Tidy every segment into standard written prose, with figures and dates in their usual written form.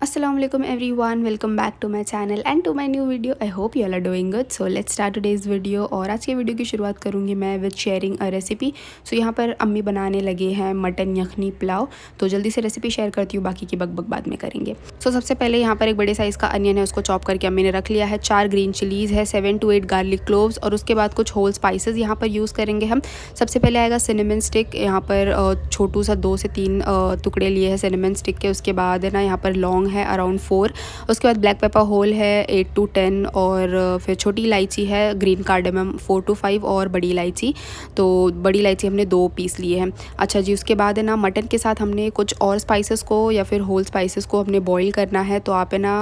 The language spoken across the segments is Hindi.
Assalamu alaikum everyone, welcome back to my channel and to my new video. I hope you all are doing good. So let's start today's video. और आज के वीडियो की शुरुआत करूँगी मैं विद शेयरिंग अ रेसिपी. सो यहाँ पर अम्मी बनाने लगे हैं मटन यखनी पुलाव. तो जल्दी से रेसिपी शेयर करती हूँ, बाकी की बक बाद में करेंगे. सो सबसे पहले यहाँ पर एक बड़े साइज़ का अनियन है, उसको चॉप करके अम्मी ने रख लिया है. 4 ग्रीन चिलीज़ है, 7 to 8 गार्लिक क्लोव्स और उसके बाद कुछ होल स्पाइसेस यहाँ पर यूज़ करेंगे हम. सबसे पहले आएगा सिनेमन स्टिक. यहाँ पर छोटू सा 2 से 3 टुकड़े लिए हैं सिनेमन स्टिक के. उसके बाद है ना यहाँ पर लौंग है अराउंड 4. उसके बाद ब्लैक पेपर होल है 8 to 10 और फिर छोटी इलायची है ग्रीन कार्डेमम 4 to 5 और बड़ी इलायची. तो बड़ी इलायची हमने 2 पीस लिए हैं. अच्छा जी, उसके बाद है ना मटन के साथ हमने कुछ और स्पाइसेस को या फिर होल स्पाइसेस को हमने बॉईल करना है. तो आप है ना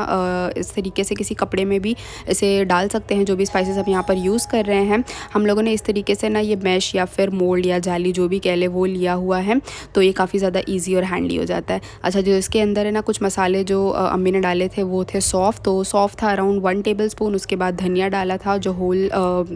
इस तरीके से किसी कपड़े में भी इसे डाल सकते हैं, जो भी स्पाइसेस आप यहाँ पर यूज़ कर रहे हैं. हम लोगों ने इस तरीके से ना ये मैश या फिर मोल्ड या जाली जो भी कह ले वो लिया हुआ है, तो ये काफ़ी ज़्यादा ईजी और हैंडी हो जाता है. अच्छा जो इसके अंदर है ना कुछ मसाले जो अम्मी ने डाले थे वो थे सौंफ. तो सौंफ था अराउंड 1 टेबलस्पून. उसके बाद धनिया डाला था, जो होल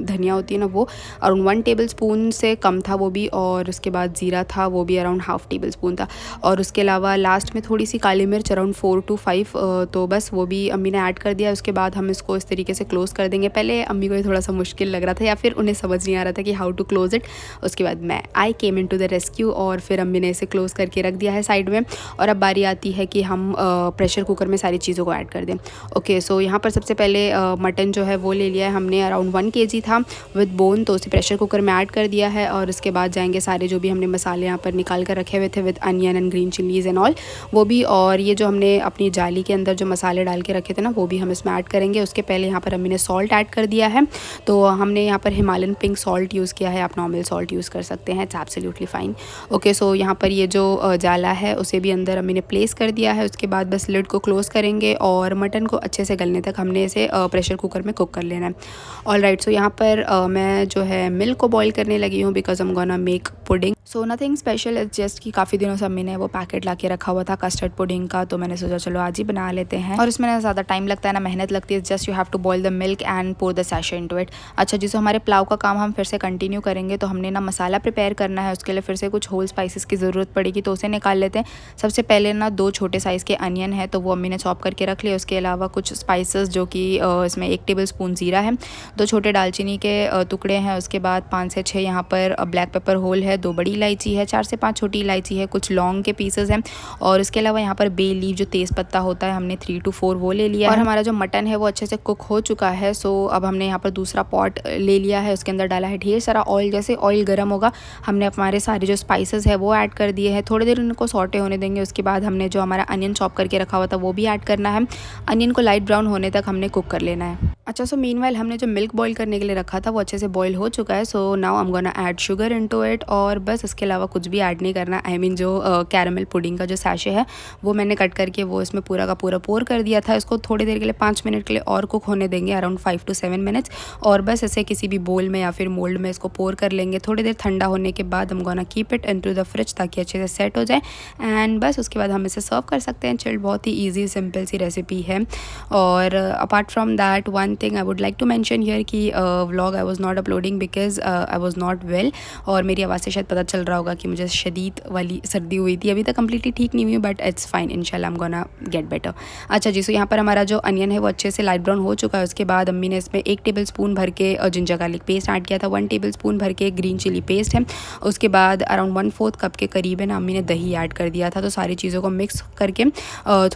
धनिया होती है ना वो अराउंड 1 टेबलस्पून से कम था वो भी. और उसके बाद ज़ीरा था, वो भी अराउंड हाफ़ टेबलस्पून था. और उसके अलावा लास्ट में थोड़ी सी काली मिर्च अराउंड 4 to 5. तो बस वो भी अम्मी ने ऐड कर दिया. उसके बाद हम इसको इस तरीके से क्लोज़ कर देंगे. पहले अम्मी को ये थोड़ा सा मुश्किल लग रहा था या फिर उन्हें समझ नहीं आ रहा था कि हाउ टू क्लोज़ इट. उसके बाद आई केम इन टू द रेस्क्यू और फिर अम्मी ने इसे क्लोज़ करके रख दिया है साइड में. और अब बारी आती है कि हम प्रेशर कुकर में सारी चीज़ों को ऐड कर दें. ओके, सो यहाँ पर सबसे पहले मटन जो है वो ले लिया है हमने, अराउंड 1 kg था विद बोन. तो उसे प्रेशर कुकर में ऐड कर दिया है. और उसके बाद जाएंगे सारे जो भी हमने मसाले यहाँ पर निकाल कर रखे हुए थे with onion and green chillies and all, वो भी. और ये जो हमने अपनी जाली के अंदर जो मसाले डाल के रखे थे ना वो भी हम इसमें ऐड करेंगे. उसके पहले यहाँ पर अम्मी ने सॉल्ट ऐड कर दिया है. तो हमने यहाँ पर हिमालयन पिंक सॉल्ट यूज़ किया है, आप नॉर्मल सॉल्ट यूज़ कर सकते हैं, it's absolutely fine. Okay, so यहाँ पर ये जो जाला है उसे भी अंदर अम्मी ने प्लेस कर दिया है. उसके बाद बस लिड को क्लोज़ करेंगे और मटन को अच्छे से गलने तक हमने इसे प्रेशर कुकर में कुक कर लेना है. ऑल राइट, सो यहाँ पर मैं जो है मिल्क को बॉईल करने लगी हूँ because I am gonna make pudding. So nothing special, it's just कि काफ़ी दिनों से अम्मी ने वो पैकेट ला के रखा हुआ था कस्टर्ड पुडिंग का, तो मैंने सोचा चलो आज ही बना लेते हैं. और इसमें ना ज़्यादा टाइम लगता है ना मेहनत लगती है, just you have to boil the milk and pour the sachet into it. अच्छा जी, सो हमारे पुलाव का काम हम फिर से कंटिन्यू करेंगे. तो हमने ना मसाला प्रिपेयर करना है, उसके लिए फिर से कुछ होल स्पाइसेस की ज़रूरत पड़ेगी, तो उसे निकाल लेते हैं. सबसे पहले ना 2 छोटे साइज़ के अनियन है, तो वो अम्मी ने चॉप करके रख लिया. उसके अलावा कुछ स्पाइसेस जो कि इसमें 1 टेबलस्पून ज़ीरा है, 2 छोटे दालचीनी के टुकड़े हैं. उसके बाद 5 से 6 यहाँ पर ब्लैक पेपर होल है, 2 बड़ी इलायची है, 4 से 5 छोटी इलायची है, कुछ लौंग के पीसेस हैं. और उसके अलावा यहाँ पर बे लीफ जो तेज़ पत्ता होता है हमने 3 to 4 वो ले लिया. और हमारा जो मटन है वो अच्छे से कुक हो चुका है. सो अब हमने यहाँ पर दूसरा पॉट ले लिया है, उसके अंदर डाला है ढेर सारा ऑयल. जैसे ऑयल गर्म होगा हमने हमारे सारे जो स्पाइसेस है वो ऐड कर दिए हैं. थोड़ी देर उनको सॉटे होने देंगे. उसके बाद हमने जो हमारा अनियन चॉप करके रखा हुआ था वो भी ऐड करना है. अनियन को लाइट ब्राउन होने तक हमने कुक कर लेना है. अच्छा, सो मीनवाइल हमने जो मिल्क बॉईल करने के लिए रखा था वो अच्छे से बॉईल हो चुका है. So now I am gonna add sugar into it. और बस इसके अलावा कुछ भी ऐड नहीं करना. आई मीन जो कैरामल पुडिंग का जो सैशे है वो मैंने कट करके वो इसमें पूरा का पूरा पोर कर दिया था. इसको थोड़ी देर के लिए 5 मिनट के लिए और कुक होने देंगे, अराउंड 5 to 7 minutes. और बस इसे किसी भी बोल में या फिर मोल्ड में इसको पोर कर लेंगे. थोड़ी देर ठंडा होने के बाद हम gonna keep it into the fridge ताकि अच्छे से सेट हो जाए. एंड बस उसके बाद हम इसे सर्व कर सकते हैं चिल्ड. बहुत ही ईजी सिंपल सी रेसिपी है. और apart from that one thing I would like to mention here कि vlog I was not uploading because I was not well. और मेरी आवाज़ से शायद पता चल रहा होगा कि मुझे शदीद वाली सर्दी हुई थी. अभी तक कम्प्लीटली ठीक नहीं हुई बट इट्स फाइन, इंशाल्लाह आई एम गोना गेट बेटर. अच्छा जी, सो यहाँ पर हमारा जो अनियन है वो अच्छे से लाइट ब्राउन हो चुका है. उसके बाद अम्मी ने इसमें 1 टेबलस्पून भर के जिंजर गार्लिक पेस्ट ऐड किया था, 1 टेबलस्पून भर के ग्रीन चिली पेस्ट है. उसके बाद अराउंड 1/4 कप के करीब है ना अम्मी ने दही ऐड कर दिया था. तो सारी चीज़ों को मिक्स करके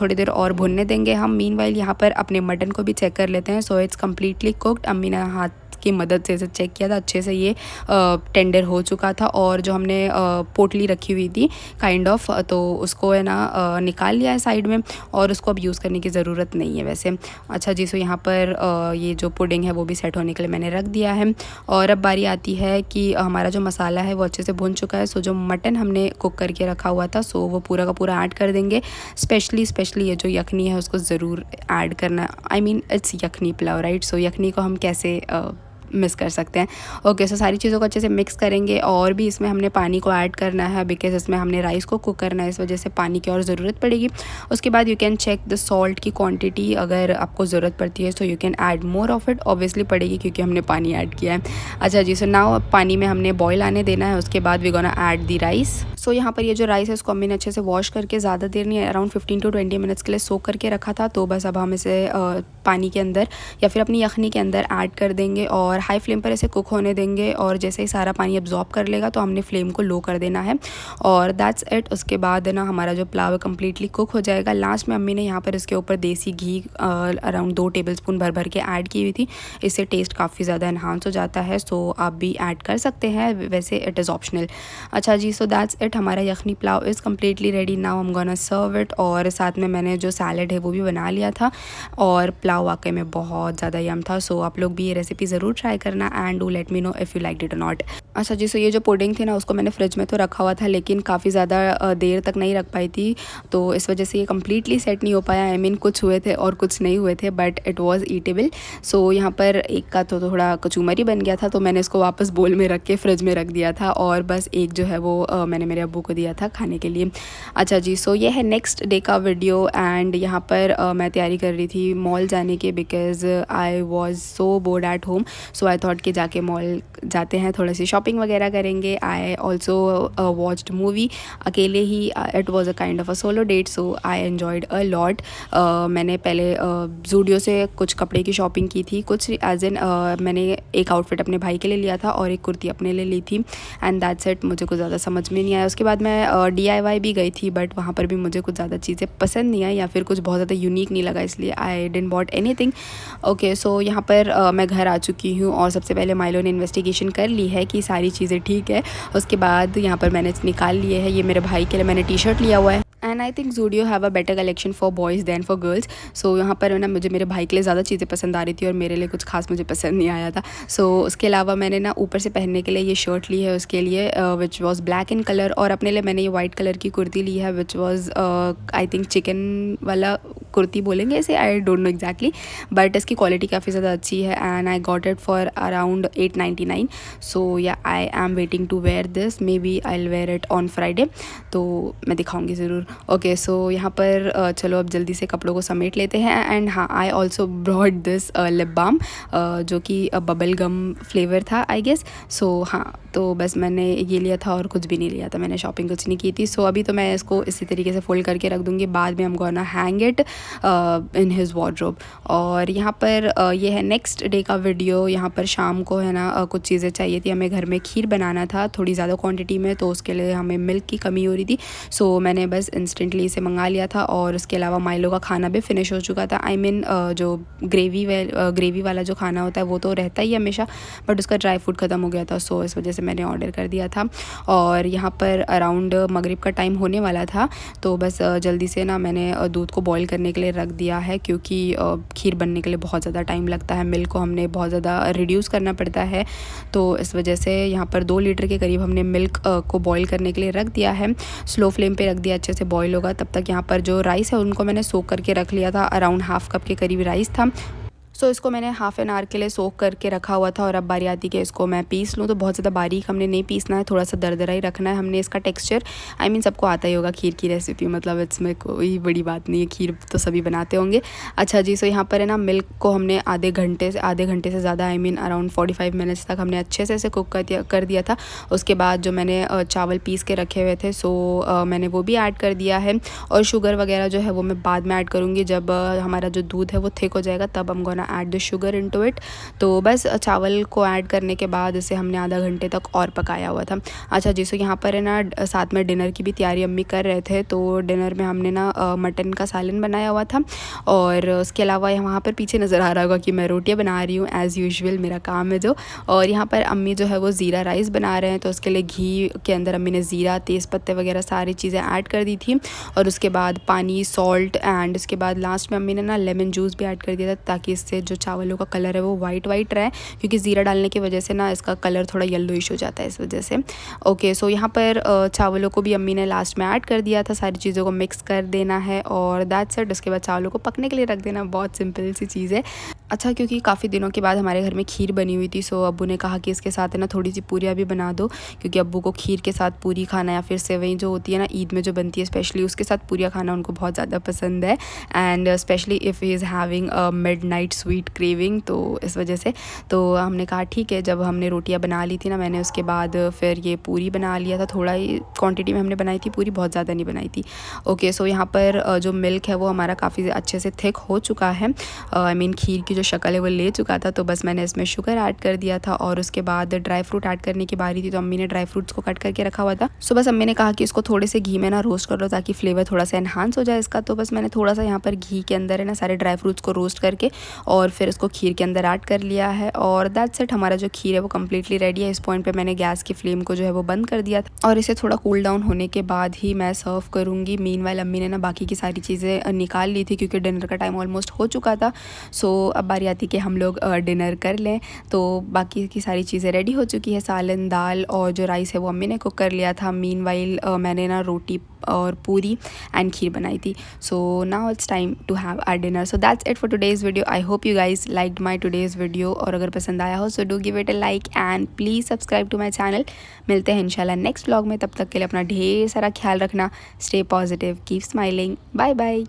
थोड़ी देर और भुनने देंगे हम. मीनवाइल यहाँ पर अपने मटन को भी चेक कर लेते हैं. So it's completely cooked. अम्मी ने हाथ की मदद से इसे चेक किया था, अच्छे से ये टेंडर हो चुका था. और जो हमने पोटली रखी हुई थी काइंड ऑफ, तो उसको है ना निकाल लिया है साइड में और उसको अब यूज़ करने की ज़रूरत नहीं है वैसे. अच्छा जी, सो यहाँ पर ये जो पुडिंग है वो भी सेट होने के लिए मैंने रख दिया है. और अब बारी आती है कि हमारा जो मसाला है वो अच्छे से भुन चुका है. सो जो मटन हमने कुक करके रखा हुआ था सो वो पूरा का पूरा ऐड कर देंगे. स्पेशली ये जो यखनी है उसको ज़रूर ऐड करना. I mean it's yakhni pulao, right. So yakhni को हम कैसे मिस कर सकते हैं. ओके, सो सारी चीज़ों को अच्छे से मिक्स करेंगे. और भी इसमें हमने पानी को ऐड करना है बिकॉज इसमें हमने राइस को कुक करना है, इस वजह से पानी की और ज़रूरत पड़ेगी. उसके बाद you can check the salt की क्वांटिटी. अगर आपको ज़रूरत पड़ती है तो you can add more of it. Obviously पड़ेगी क्योंकि हमने पानी ऐड किया है. अच्छा जी, सो नाउ पानी में हमने बॉईल आने देना है. उसके बाद we gonna add the rice. So यहाँ पर ये जो राइस है इसको अम्मी ने अच्छे से वॉश करके ज़्यादा देर नहीं, अराउंड 15 to 20 मिनट्स के लिए सोक करके रखा था। तो बस अब हम इसे पानी के अंदर या फिर अपनी यखनी के अंदर ऐड कर देंगे और हाई फ्लेम पर इसे कुक होने देंगे। और जैसे ही सारा पानी अब्जॉर्ब कर लेगा तो हमने फ्लेम को लो कर देना है और दैट्स इट। उसके बाद ना हमारा जो पुलाव है कम्प्लीटली कुक हो जाएगा। लास्ट में अम्मी ने यहाँ पर इसके ऊपर देसी घी अराउंड 2 टेबलस्पून भर के ऐड की हुई थी। इससे टेस्ट काफ़ी ज़्यादा इन्हांस हो जाता है। सो आप भी ऐड कर सकते हैं, वैसे इट इज़ ऑप्शनल। अच्छा जी, सो दैट्स इट, हमारा yakhni pulao is completely ready. Now I am gonna serve it. और साथ में मैंने जो सैलड है वो भी बना लिया था और पुलाव वाकई में बहुत ज़्यादा यम था। सो आप लोग भी ये रेसिपी ज़रूर ट्राई करना and do let me know if you like it और नॉट। अच्छा जी, सो ये जो पुडिंग थी ना उसको मैंने फ्रिज में तो रखा हुआ था लेकिन काफ़ी ज़्यादा देर तक नहीं रख पाई थी, तो इस वजह से ये कम्प्लीटली सेट नहीं हो पाया। आई मीन कुछ हुए थे और कुछ नहीं हुए थे, बट इट वाज ईटेबल। सो यहाँ पर एक का तो थोड़ा कचूमर ही बन गया था, तो मैंने इसको वापस बोल में रख के फ्रिज में रख दिया था और बस एक जो है वो मैंने मेरे अब्बू को दिया था खाने के लिए। अच्छा जी, सो ये है नेक्स्ट डे का वीडियो एंड यहाँ पर मैं तैयारी कर रही थी मॉल जाने की because I was so board at home. So I thought कि जाके मॉल जाते हैं, थोड़ी सी शॉपिंग वगैरह करेंगे। आई ऑल्सो वॉच्ड मूवी अकेले ही। It was a kind of a solo date, so I enjoyed a lot. मैंने पहले ज़ूडियो से कुछ कपड़े की शॉपिंग की थी, कुछ एज इन मैंने एक आउटफिट अपने भाई के लिए लिया था और एक कुर्ती अपने लिए ली थी एंड दैट्स इट। मुझे कुछ ज़्यादा समझ में नहीं आया। उसके बाद मैं DIY भी गई थी बट वहाँ पर भी मुझे कुछ ज़्यादा चीज़ें पसंद नहीं आई या फिर कुछ बहुत ज़्यादा यूनिक नहीं लगा, इसलिए I didn't bought anything. Okay, so यहाँ पर मैं घर आ चुकी हूँ और सबसे पहले माइलो ने इन्वेस्टिगेशन कर ली है कि सारी चीज़ें ठीक है। उसके बाद यहाँ पर मैंने निकाल लिए है, ये मेरे भाई के लिए मैंने टी-शर्ट लिया हुआ है and I think Zudio have a better collection for boys than for girls. So यहाँ पर ना मुझे मेरे भाई के लिए ज़्यादा चीज़ें पसंद आ रही थी और मेरे लिए कुछ खास मुझे पसंद नहीं आया था। सो उसके अलावा मैंने ना ऊपर से पहनने के लिए ये शर्ट ली है उसके लिए which was black in colour, और अपने लिए मैंने ये वाइट कलर की कुर्ती ली है which was I think chikan वाला कुर्ती बोलेंगे इसे, I don't know exactly, but इसकी क्वालिटी काफ़ी ज़्यादा अच्छी है and I got it for around 899। So या I am waiting to wear this, maybe I will wear it on Friday, तो मैं दिखाऊंगी ज़रूर। ओके, सो यहाँ पर चलो अब जल्दी से कपड़ों को समेट लेते हैं एंड हाँ, I also brought this lip balm जो कि बबल गम फ्लेवर था आई गेस। सो हाँ, तो बस मैंने ये लिया था और कुछ भी नहीं लिया था, मैंने शॉपिंग कुछ नहीं की थी। सो अभी तो मैं इसको इसी तरीके से फोल्ड करके रख दूँगी, बाद में हम gonna hang it in his wardrobe. और यहाँ पर ये है नेक्स्ट डे का वीडियो। यहाँ पर शाम को है ना कुछ चीज़ें चाहिए थी, हमें घर में खीर बनाना था थोड़ी ज़्यादा क्वांटिटी में, तो उसके लिए हमें मिल्क की कमी हो रही थी। सो मैंने बस इंस्टेंटली इसे मंगा लिया था और उसके अलावा माइलो का खाना भी फिनिश हो चुका था। आई मीन जो ग्रेवी वाला जो खाना होता है वो तो रहता ही हमेशा, बट उसका ड्राई फ्रूट ख़त्म हो गया था, सो इस वजह से मैंने ऑर्डर कर दिया था। और यहाँ पर अराउंड मगरिब का टाइम होने वाला था, तो बस जल्दी से ना मैंने दूध को बॉईल करने के लिए रख दिया है क्योंकि खीर बनने के लिए बहुत ज़्यादा टाइम लगता है, मिल्क को हमने बहुत ज़्यादा रिड्यूस करना पड़ता है, तो इस वजह से यहाँ पर 2 लीटर के करीब हमने मिल्क को बॉईल करने के लिए रख दिया है। स्लो फ्लेम पे रख दिया, अच्छे से बॉईल होगा तब तक। यहाँ पर जो राइस है उनको मैंने सोक करके रख लिया था, अराउंड हाफ कप के करीब राइस था। सो इसको मैंने हाफ़ एन आवर के लिए सोक करके रखा हुआ था और अब बारी आती कि इसको मैं पीस लूँ। तो बहुत ज़्यादा बारीक हमने नहीं पीसना है, थोड़ा सा दरदरा ही रखना है हमने इसका टेक्सचर। आई मीन सबको आता ही होगा खीर की रेसिपी, मतलब इसमें कोई बड़ी बात नहीं है, खीर तो सभी बनाते होंगे। अच्छा जी, सो यहाँ पर है ना मिल्क को हमने आधे घंटे से ज़्यादा, आई मीन अराउंड 45 मिनट्स तक हमने अच्छे से इसे कुक कर दिया था। उसके बाद जो मैंने चावल पीस के रखे हुए थे, सो मैंने वो भी ऐड कर दिया है और शुगर वगैरह जो है वो मैं बाद में ऐड करूँगी, जब हमारा जो दूध है वो थिक हो जाएगा तब हम gonna add the sugar into it. तो बस चावल को ऐड करने के बाद इसे हमने आधा घंटे तक और पकाया हुआ था। अच्छा जी, सो यहाँ पर है ना साथ में डिनर की भी तैयारी अम्मी कर रहे थे, तो डिनर में हमने ना मटन का सालन बनाया हुआ था और उसके अलावा वहाँ पर पीछे नज़र आ रहा होगा कि मैं रोटियाँ बना रही हूँ, एज़ यूजुअल मेरा काम है जो। और यहाँ पर अम्मी जो है वो ज़ीरा राइस बना रहे हैं, तो उसके लिए घी के अंदर अम्मी ने ज़ीरा, तेज़पत्ते वगैरह सारी चीज़ें ऐड कर दी थी और उसके बाद पानी, सॉल्ट एंड उसके बाद लास्ट में अम्मी ने ना लेमन जूस भी ऐड कर दिया था ताकि इससे जो चावलों का कलर है वो वाइट रहे, क्योंकि ज़ीरा डालने की वजह से ना इसका कलर थोड़ा येलोइश हो जाता है इस वजह से। ओके, सो यहाँ पर चावलों को भी अम्मी ने लास्ट में ऐड कर दिया था, सारी चीज़ों को मिक्स कर देना है और दैट्स इट। उसके बाद चावलों को पकने के लिए रख देना, बहुत सिंपल सी चीज़ है। अच्छा, क्योंकि काफ़ी दिनों के बाद हमारे घर में खीर बनी हुई थी, सो अब्बू ने कहा कि इसके साथ है ना थोड़ी सी पूरियाँ भी बना दो, क्योंकि अब्बू को खीर के साथ पूरी खाना या फिर सेवई जो होती है ना ईद में जो बनती है स्पेशली, उसके साथ पूरियाँ खाना उनको बहुत ज़्यादा पसंद है। And specially if he is having a midnight sweet craving, तो इस वजह से तो हमने कहा ठीक है। जब हमने रोटियाँ बना ली थी ना मैंने, उसके बाद फिर ये पूरी बना लिया था। थोड़ा ही क्वान्टिटी में हमने बनाई थी पूरी, बहुत ज़्यादा नहीं बनाई थी। ओके, सो यहाँ पर जो मिल्क है वो हमारा काफ़ी अच्छे से थिक हो चुका है। आई मीन खीर की जो शक्ल है वो ले चुका था, तो बस मैंने इसमें शुगर ऐड कर दिया था और उसके बाद ड्राई फ्रूट ऐड करने की बारी थी, तो अम्मी ने ड्राई फ्रूट्स को कट करके रखा हुआ था। सो बस अम्मी ने कहा कि इसको थोड़े से घी में ना रोस्ट कर लो ताकि फ्लेवर थोड़ा सा एनहांस हो जाए इसका। तो बस मैंने थोड़ा सा यहाँ पर घी के अंदर है ना सारे ड्राई फ्रूट्स को रोस्ट करके और फिर इसको खीर के अंदर ऐड कर लिया है, और दैट्स इट, हमारा जो खीर है वो कम्प्लीटली रेडी है। इस पॉइंट पर मैंने गैस की फ्लेम को जो है वो बंद कर दिया था और इसे थोड़ा कूल डाउन होने के बाद ही मैं सर्व करूँगी। मीनवाइल अम्मी ने ना बाकी की सारी चीज़ें निकाल ली थी क्योंकि डिनर का टाइम ऑलमोस्ट हो चुका था। सो अब बारी आती कि हम लोग डिनर कर लें। तो बाकी की सारी चीज़ें रेडी हो चुकी है, सालन, दाल और जो राइस है वो अम्मी ने कुक कर लिया था। मीनवाइल मैंने ना रोटी और पूरी एंड खीर बनाई थी। So now it's time to have our dinner. So that's it for today's video. I hope you guys liked my today's video, और अगर पसंद आया हो so do give it a like and please subscribe to my channel. मिलते हैं इंशाल्लाह नेक्स्ट व्लॉग में, तब तक के लिए अपना ढेर सारा ख्याल रखना। Stay positive, keep smiling, bye bye.